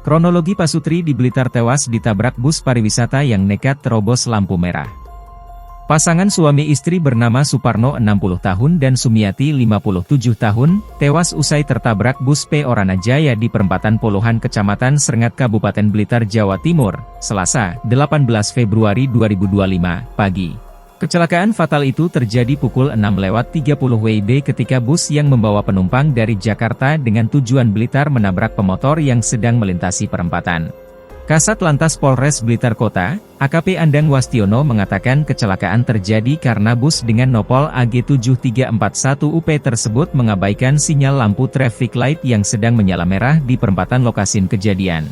Kronologi Pasutri di Blitar tewas ditabrak bus pariwisata yang nekat terobos lampu merah. Pasangan suami istri bernama Suparno 60 tahun dan Sumiati 57 tahun, tewas usai tertabrak bus P Orana Jaya di perempatan Polohan Kecamatan Srengat Kabupaten Blitar, Jawa Timur, Selasa, 18 Februari 2025, pagi. Kecelakaan fatal itu terjadi pukul 6.30 WIB ketika bus yang membawa penumpang dari Jakarta dengan tujuan Blitar menabrak pemotor yang sedang melintasi perempatan. Kasat Lantas Polres Blitar Kota, AKP Andang Wastiono mengatakan kecelakaan terjadi karena bus dengan nopol AG7341UP tersebut mengabaikan sinyal lampu traffic light yang sedang menyala merah di perempatan lokasi kejadian.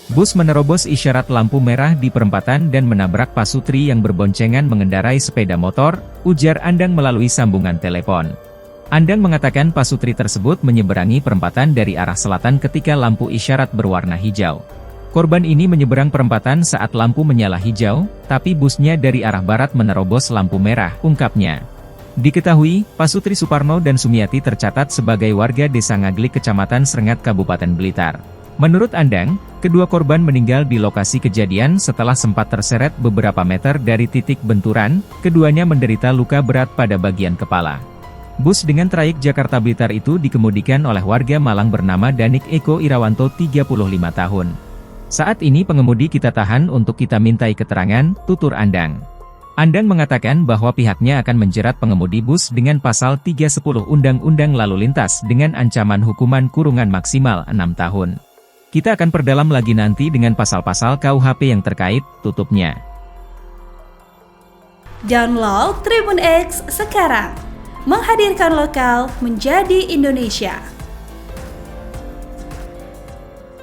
Bus menerobos isyarat lampu merah di perempatan dan menabrak Pasutri yang berboncengan mengendarai sepeda motor, ujar Andang melalui sambungan telepon. Andang mengatakan Pasutri tersebut menyeberangi perempatan dari arah selatan ketika lampu isyarat berwarna hijau. Korban ini menyeberang perempatan saat lampu menyala hijau, tapi busnya dari arah barat menerobos lampu merah, ungkapnya. Diketahui, Pasutri Suparno dan Sumiati tercatat sebagai warga Desa Ngaglik Kecamatan Srengat Kabupaten Blitar. Menurut Andang, kedua korban meninggal di lokasi kejadian setelah sempat terseret beberapa meter dari titik benturan, keduanya menderita luka berat pada bagian kepala. Bus dengan trayek Jakarta Blitar itu dikemudikan oleh warga Malang bernama Danik Eko Irawanto 35 tahun. Saat ini pengemudi kita tahan untuk kita mintai keterangan, tutur Andang. Andang mengatakan bahwa pihaknya akan menjerat pengemudi bus dengan pasal 310 Undang-Undang Lalu Lintas dengan ancaman hukuman kurungan maksimal 6 tahun. Kita akan perdalam lagi nanti dengan pasal-pasal KUHP yang terkait, tutupnya. Download Tribun X sekarang, menghadirkan lokal menjadi Indonesia.